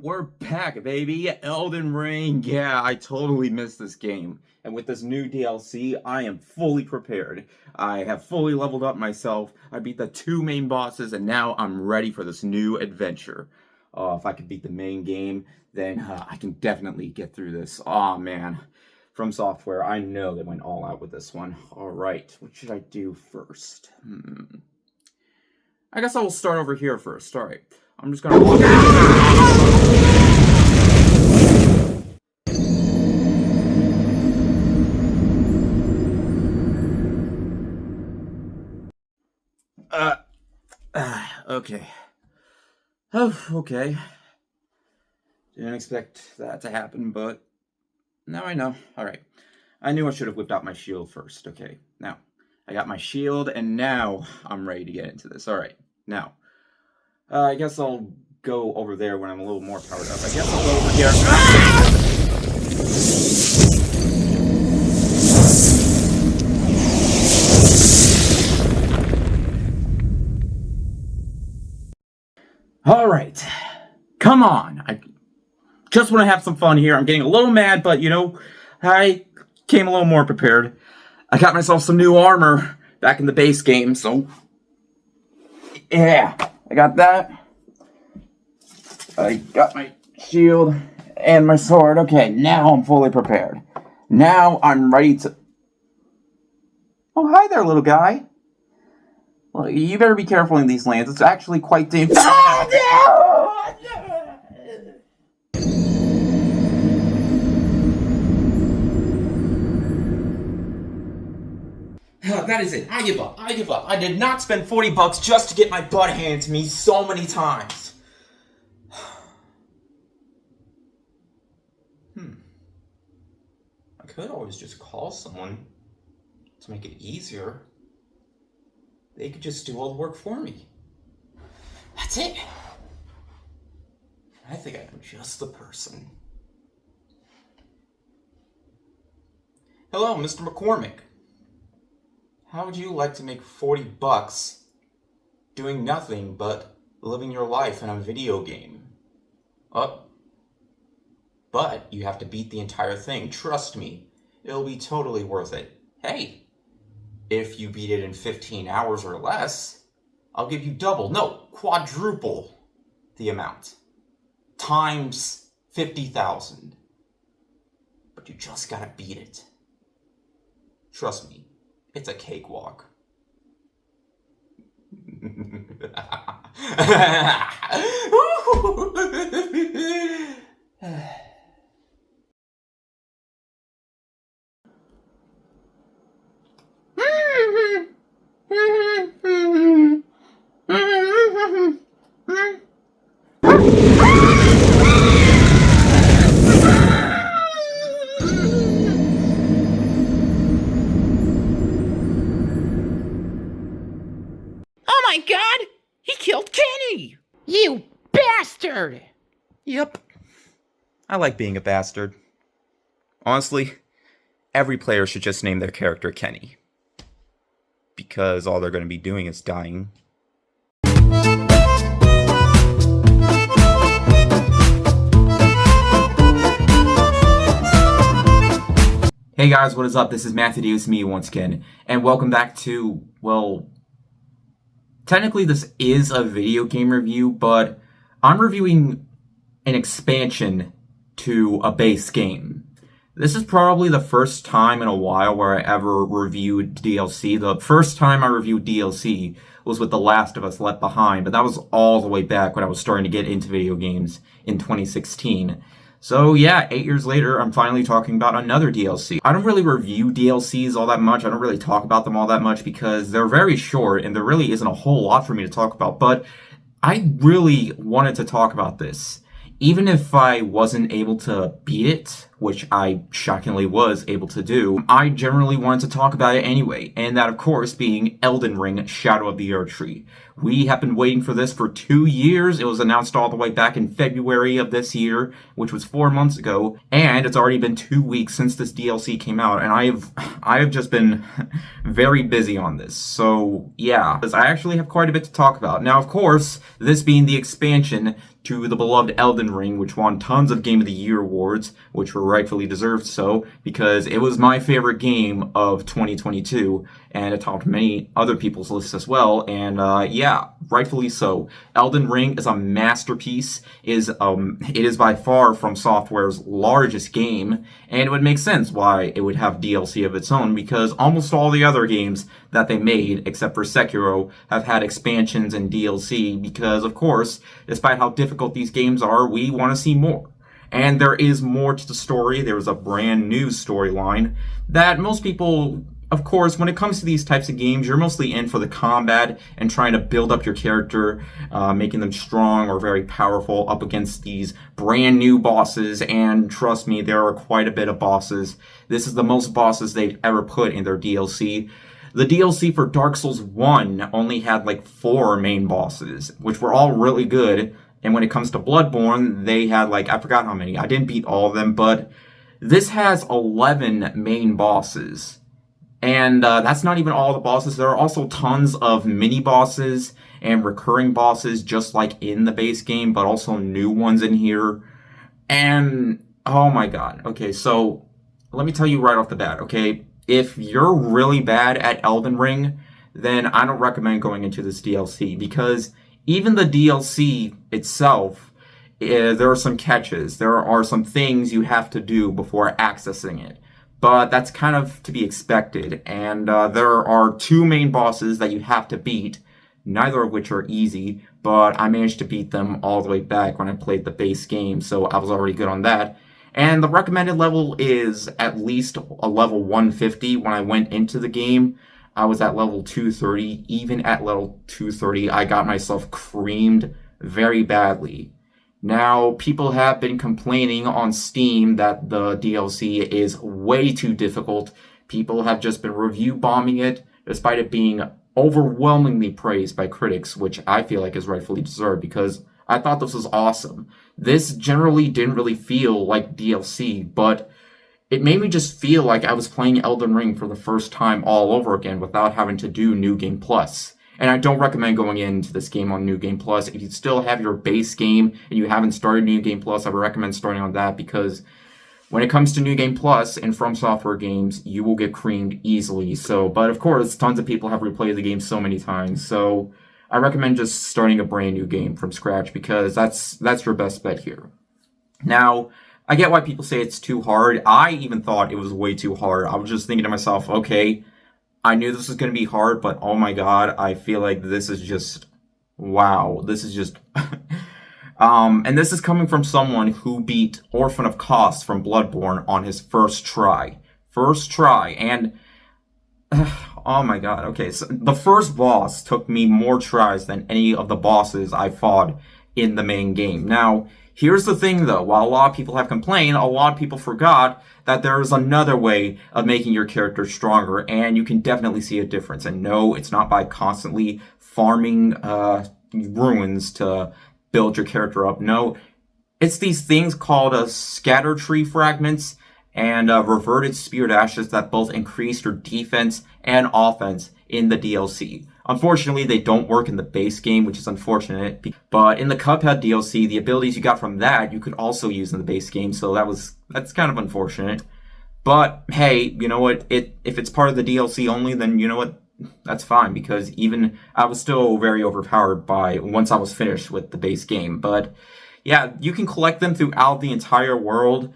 we're back, baby. Elden Ring. Yeah, I totally missed this game. And with this new DLC, I am fully prepared. I have fully leveled up myself. I beat the two main bosses, and now I'm ready for this new adventure. If I could beat the main game, then I can definitely get through this. Aw, man. From Software, I know they went all out with this one. Alright, what should I do first? I guess I will start over here first. Alright. I'm just gonna walk. Okay. Oh, okay. Didn't expect that to happen, but now I know. Alright. I knew I should have whipped out my shield first. Okay, now. I got my shield, and now I'm ready to get into this. Alright, now. I guess I'll go over there when I'm a little more powered up. I guess I'll go over here. Alright. Come on. I just want to have some fun here. I'm getting a little mad, but, you know, I came a little more prepared. I got myself some new armor back in the base game, so... yeah, I got that. I got my shield and my sword. Okay, now I'm fully prepared. Now I'm ready to... oh, hi there, little guy. Well, you better be careful in these lands. It's actually quite dangerous. Oh, that is it. I give up. I give up. I did not spend $40 just to get my butt handed to me so many times. I could always just call someone to make it easier. They could just do all the work for me. That's it. I think I know just the person. Hello, Mr. McCormick. How would you like to make $40 doing nothing but living your life in a video game? But you have to beat the entire thing. Trust me, it'll be totally worth it. Hey, if you beat it in 15 hours or less, I'll give you double, no, quadruple the amount. Times 50,000. But you just gotta beat it. Trust me, it's a cakewalk. Oh my god! He killed Kenny! You bastard! Yep. I like being a bastard. Honestly, every player should just name their character Kenny. Because all they're going to be doing is dying. Hey guys, what is up? This is Matthew, it's me once again. And welcome back to, well... technically this is a video game review, but I'm reviewing an expansion to a base game. This is probably the first time in a while where I ever reviewed DLC. The first time I reviewed DLC was with The Last of Us Left Behind, but that was all the way back when I was starting to get into video games in 2016. So yeah, 8 years later, I'm finally talking about another DLC. I don't really review DLCs all that much. I don't really talk about them all that much because they're very short and there really isn't a whole lot for me to talk about. But I really wanted to talk about this. Even if I wasn't able to beat it which I shockingly was able to do, I generally wanted to talk about it anyway, and that of course being Elden Ring Shadow of the Erdtree. We have been waiting for this for 2 years. It was announced all the way back in February of this year, which was 4 months ago, and it's already been 2 weeks since this DLC came out, and I have just been very busy on this. So yeah, I actually have quite a bit to talk about. Now, of course, this being the expansion to the beloved Elden Ring, which won tons of Game of the Year awards, which were rightfully deserved so, because it was my favorite game of 2022, and it topped many other people's lists as well, and yeah, rightfully so. Elden Ring is a masterpiece, it is by far From Software's largest game, and it would make sense why it would have DLC of its own, because almost all the other games that they made, except for Sekiro, have had expansions and DLC, because of course, despite how difficult these games are, we want to see more. And there is more to the story. There is a brand new storyline that most people, of course, when it comes to these types of games, you're mostly in for the combat and trying to build up your character, making them strong or very powerful up against these brand new bosses. And trust me, there are quite a bit of bosses. This is the most bosses they've ever put in their DLC. The DLC for Dark Souls 1 only had like 4 main bosses, which were all really good. And when it comes to Bloodborne, they had like, I forgot how many. I didn't beat all of them, but this has 11 main bosses. And that's not even all the bosses. There are also tons of mini bosses and recurring bosses, just like in the base game, but also new ones in here. And, oh my god. Okay, so let me tell you right off the bat, okay? If you're really bad at Elden Ring, then I don't recommend going into this DLC, because even the DLC itself, there are some catches. There are some things you have to do before accessing it. But that's kind of to be expected. And there are 2 main bosses that you have to beat, neither of which are easy, but I managed to beat them all the way back when I played the base game, so I was already good on that. And the recommended level is at least a level 150 when I went into the game. I was at level 230. Even at level 230, I got myself creamed very badly. Now, people have been complaining on Steam that the DLC is way too difficult. People have just been review bombing it, despite it being overwhelmingly praised by critics, which I feel like is rightfully deserved, because I thought this was awesome. This generally didn't really feel like DLC, but it made me just feel like I was playing Elden Ring for the first time all over again without having to do New Game Plus. And I don't recommend going into this game on New Game Plus. If you still have your base game and you haven't started New Game Plus, I would recommend starting on that, because when it comes to New Game Plus and From Software games, you will get creamed easily. So, but of course, tons of people have replayed the game so many times. So I recommend just starting a brand new game from scratch, because that's your best bet here. Now, I get why people say it's too hard. I even thought it was way too hard. I was just thinking to myself, okay, I knew this was going to be hard, but oh my god, I feel like this is just, wow, this is just, and this is coming from someone who beat Orphan of Kos from Bloodborne on his first try. And, oh my god, okay, so the first boss took me more tries than any of the bosses I fought in the main game. Now, here's the thing though, while a lot of people have complained, a lot of people forgot that there is another way of making your character stronger, and you can definitely see a difference. And no, it's not by constantly farming ruins to build your character up. No, it's these things called scatter tree fragments and reverted spirit ashes that both increase your defense and offense in the DLC. Unfortunately, they don't work in the base game, which is unfortunate. But in the Cuphead DLC, the abilities you got from that, you could also use in the base game, so that's kind of unfortunate. But hey, you know what? If it's part of the DLC only, then you know what? That's fine, because even I was still very overpowered once I was finished with the base game. But yeah, you can collect them throughout the entire world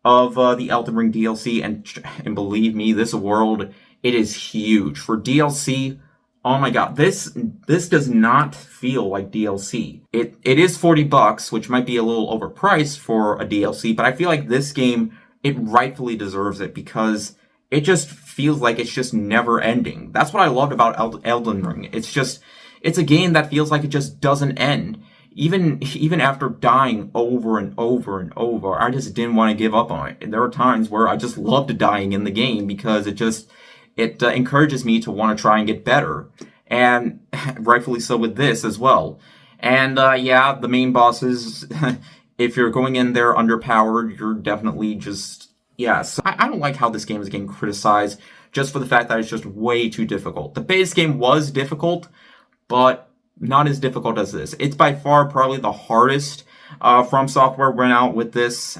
of the Elden Ring DLC, and believe me, this world, it is huge. For DLC, oh my god, this does not feel like DLC. It is $40, which might be a little overpriced for a DLC, but I feel like this game, it rightfully deserves it, because it just feels like it's just never ending. That's what I loved about Elden Ring. It's a game that feels like it just doesn't end. even after dying over and over and over, I just didn't want to give up on it. And there are times where I just loved dying in the game because it encourages me to want to try and get better, and rightfully so with this as well. And yeah, the main bosses, if you're going in there underpowered, you're definitely just yeah. So I don't like how this game is getting criticized just for the fact that it's just way too difficult. The base game was difficult, but not as difficult as this. It's by far probably the hardest From Software went out with this,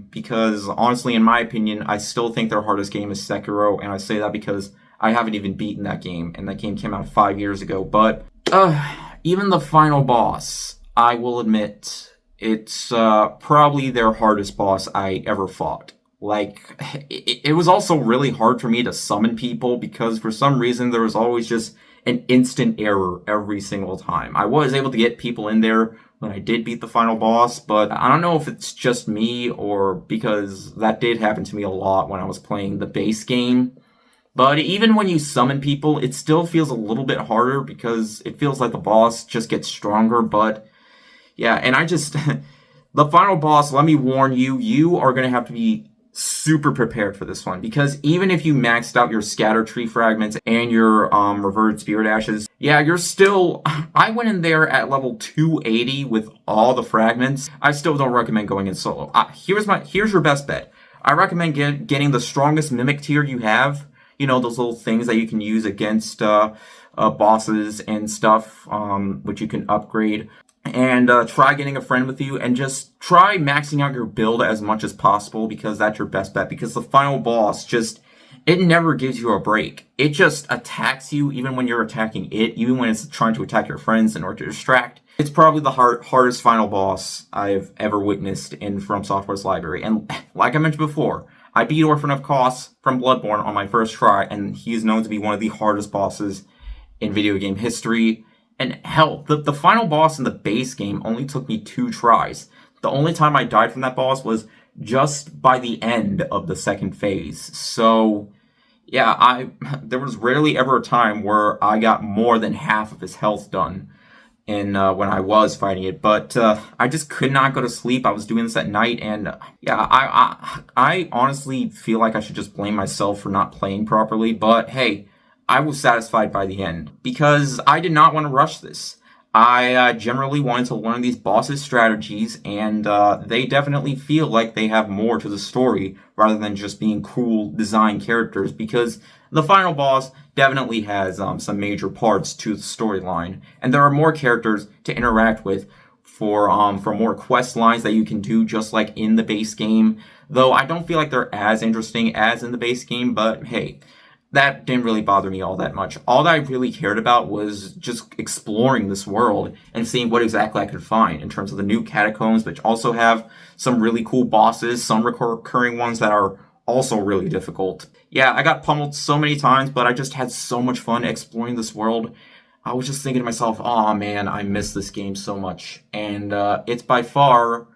because honestly, in my opinion, I still think their hardest game is Sekiro, and I say that because I haven't even beaten that game, and that game came out 5 years ago. But even the final boss, I will admit, it's probably their hardest boss I ever fought. Like, it was also really hard for me to summon people because for some reason there was always just an instant error every single time. I was able to get people in there when I did beat the final boss, but I don't know if it's just me or because that did happen to me a lot when I was playing the base game. But even when you summon people, it still feels a little bit harder because it feels like the boss just gets stronger. But yeah, and I just, the final boss, let me warn you, you are going to have to be super prepared for this one, because even if you maxed out your scatter tree fragments and your reverted spirit ashes, yeah, you're still, I went in there at level 280 with all the fragments. I still don't recommend going in solo. Here's your best bet. I recommend getting the strongest mimic tier you have, you know, those little things that you can use against bosses and stuff, which you can upgrade. And try getting a friend with you, and just try maxing out your build as much as possible, because that's your best bet. Because the final boss just, it never gives you a break. It just attacks you even when you're attacking it, even when it's trying to attack your friends in order to distract. It's probably the hardest final boss I've ever witnessed in From Software's library. And like I mentioned before, I beat Orphan of Kos from Bloodborne on my first try, and he is known to be one of the hardest bosses in video game history. And hell, the final boss in the base game only took me 2 tries. The only time I died from that boss was just by the end of the second phase. So, yeah, there was rarely ever a time where I got more than half of his health done in when I was fighting it. But I just could not go to sleep. I was doing this at night, and yeah, I honestly feel like I should just blame myself for not playing properly. But hey, I was satisfied by the end, because I did not want to rush this. I generally wanted to learn these bosses' strategies, and they definitely feel like they have more to the story rather than just being cool design characters, because the final boss definitely has some major parts to the storyline, and there are more characters to interact with for more quest lines that you can do just like in the base game, though I don't feel like they're as interesting as in the base game. But hey, that didn't really bother me all that much. All that I really cared about was just exploring this world and seeing what exactly I could find in terms of the new catacombs, which also have some really cool bosses, some recurring ones that are also really difficult. Yeah, I got pummeled so many times, but I just had so much fun exploring this world. I was just thinking to myself, oh man, I miss this game so much. And it's by far,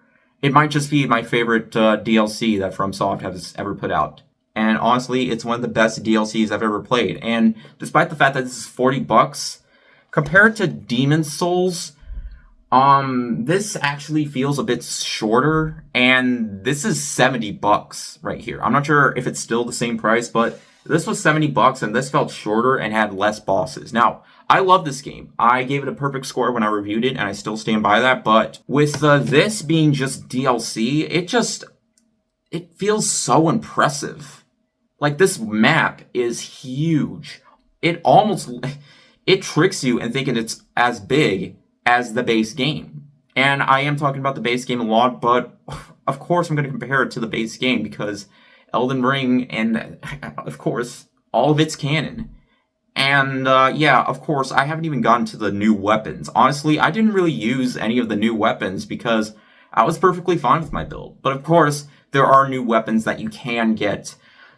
it might just be my favorite DLC that FromSoft has ever put out. And honestly, it's one of the best DLCs I've ever played. And despite the fact that this is $40, compared to Demon's Souls, this actually feels a bit shorter. And this is $70 right here. I'm not sure if it's still the same price, but this was $70 and this felt shorter and had less bosses. Now, I love this game. I gave it a perfect score when I reviewed it, and I still stand by that. But with this being just DLC, it feels so impressive. Like, this map is huge. It tricks you in thinking it's as big as the base game. And I am talking about the base game a lot, but of course I'm going to compare it to the base game because Elden Ring, and of course, all of it's canon. And yeah, of course, I haven't even gotten to the new weapons. Honestly, I didn't really use any of the new weapons because I was perfectly fine with my build. But of course, there are new weapons that you can get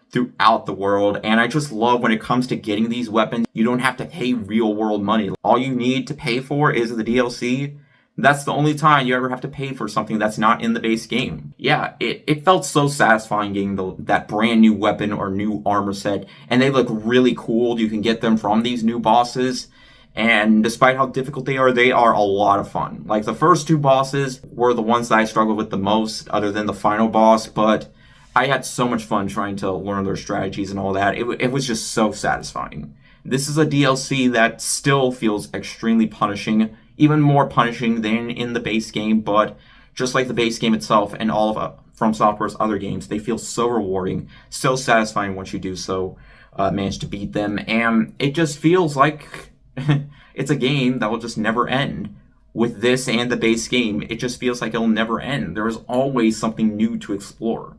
throughout the world, and I just love when it comes to getting these weapons, you don't have to pay real world money. All you need to pay for is the DLC. That's the only time you ever have to pay for something that's not in the base game. Yeah, it felt so satisfying getting that brand new weapon or new armor set, and they look really cool. You can get them from these new bosses, And despite how difficult they are a lot of fun. Like, the first two bosses were the ones that I struggled with the most, other than the final boss, but I had so much fun trying to learn their strategies and all that. It was just so satisfying. This is a DLC that still feels extremely punishing, even more punishing than in the base game, but just like the base game itself and all of From Software's other games, they feel so rewarding, so satisfying once you do so, manage to beat them, and it just feels like it's a game that will just never end. With this and the base game, it just feels like it'll never end. There is always something new to explore.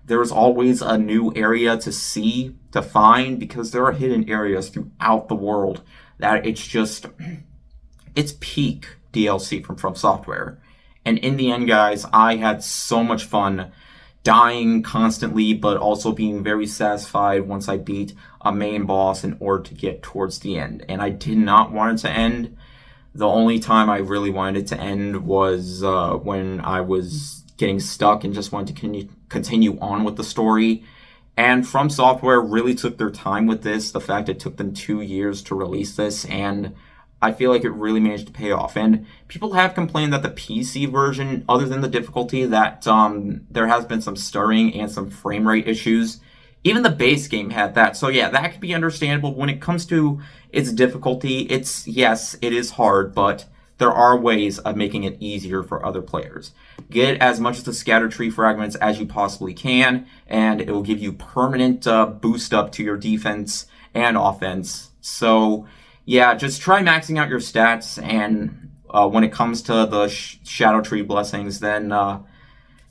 There is always a new area to see, to find, because there are hidden areas throughout the world that it's peak DLC from Software. And in the end, guys, I had so much fun dying constantly, but also being very satisfied once I beat a main boss in order to get towards the end. And I did not want it to end. The only time I really wanted it to end was when I was getting stuck and just wanted to continue on with the story. And From Software really took their time with this. The fact it took them 2 years to release this, and I feel like it really managed to pay off. And people have complained that the PC version, other than the difficulty, that there has been some stuttering and some frame rate issues. Even the base game had that. So yeah, that could be understandable. When it comes to its difficulty, yes, it is hard, but there are ways of making it easier for other players. Get as much of the scatter tree fragments as you possibly can, and it will give you permanent boost up to your defense and offense. So yeah, just try maxing out your stats, and when it comes to the Shadow Tree blessings, then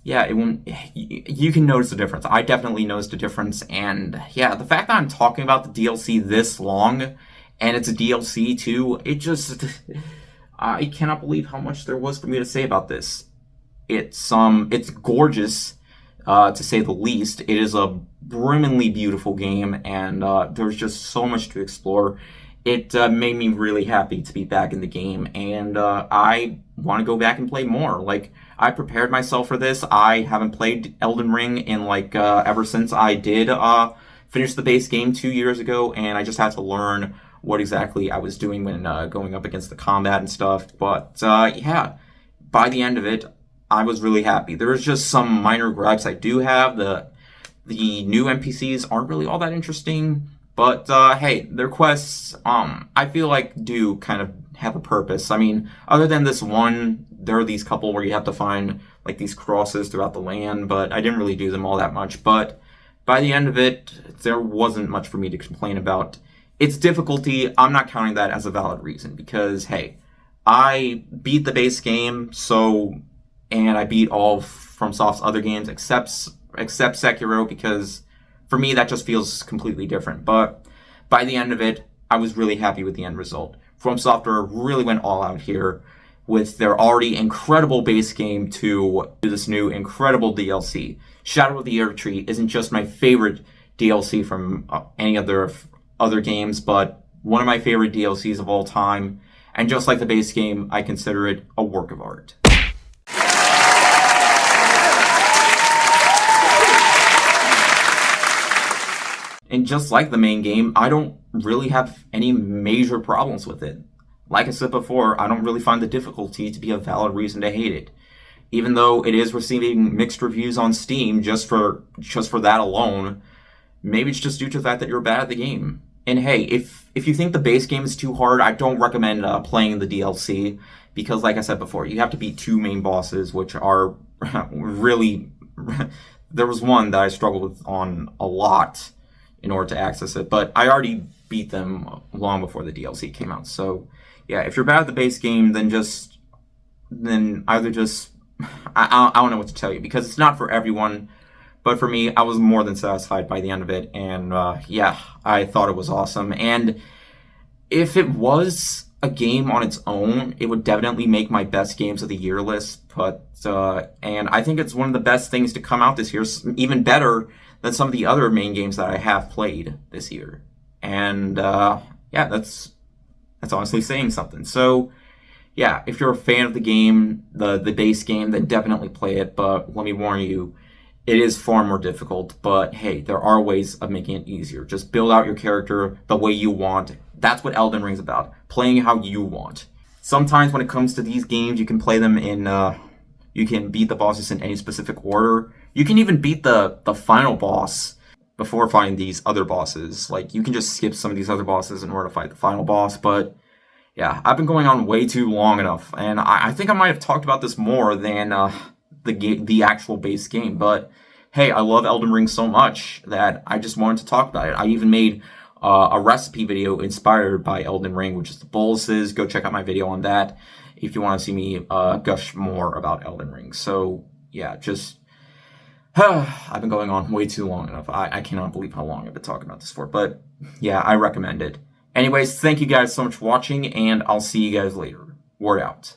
yeah, it won't. You can notice the difference. I definitely noticed a difference, and yeah, the fact that I'm talking about the DLC this long, and it's a DLC too, I cannot believe how much there was for me to say about this. It's gorgeous, to say the least. It is a brimmingly beautiful game, and there's just so much to explore. It made me really happy to be back in the game, and I want to go back and play more. Like, I prepared myself for this. I haven't played Elden Ring in ever since I did finish the base game 2 years ago, and I just had to learn what exactly I was doing when going up against the combat and stuff. But yeah, by the end of it, I was really happy. There's just some minor gripes I do have. The new NPCs aren't really all that interesting. But, hey, their quests, I feel like do kind of have a purpose. I mean, other than this one, there are these couple where you have to find, these crosses throughout the land, but I didn't really do them all that much. But by the end of it, there wasn't much for me to complain about. Its difficulty, I'm not counting that as a valid reason, because, hey, I beat the base game, and I beat all FromSoft's other games except Sekiro, because for me, that just feels completely different. But by the end of it, I was really happy with the end result. From Software really went all out here with their already incredible base game to this new incredible DLC. Shadow of the Erdtree isn't just my favorite DLC from any of their other games, but one of my favorite DLCs of all time. And just like the base game, I consider it a work of art. And just like the main game, I don't really have any major problems with it. Like I said before, I don't really find the difficulty to be a valid reason to hate it. Even though it is receiving mixed reviews on Steam just for that alone, maybe it's just due to the fact that you're bad at the game. And hey, if you think the base game is too hard, I don't recommend playing the DLC, because like I said before, you have to beat 2 main bosses, which are really... There was one that I struggled with on a lot in order to access it, but I already beat them long before the DLC came out. So yeah, if you're bad at the base game, then I don't know what to tell you, because it's not for everyone. But for me, I was more than satisfied by the end of it, and yeah, I thought it was awesome. And if it was a game on its own, it would definitely make my best games of the year list. But and I think it's one of the best things to come out this year, even better than some of the other main games that I have played this year. And yeah, that's honestly saying something. So yeah, if you're a fan of the game, the base game, then definitely play it. But let me warn you, it is far more difficult. But hey, there are ways of making it easier. Just build out your character the way you want. That's what Elden Ring's about. Playing how you want. Sometimes when it comes to these games, you can play them in, you can beat the bosses in any specific order. You can even beat the final boss before fighting these other bosses. Like, you can just skip some of these other bosses in order to fight the final boss, but yeah, I've been going on way too long enough, and I think I might have talked about this more than the actual base game, but hey, I love Elden Ring so much that I just wanted to talk about it. I even made a recipe video inspired by Elden Ring, which is the boluses. Go check out my video on that if you want to see me gush more about Elden Ring. So yeah, just I've been going on way too long enough. I cannot believe how long I've been talking about this for, but yeah, I recommend it. Anyways, thank you guys so much for watching, and I'll see you guys later. Word out.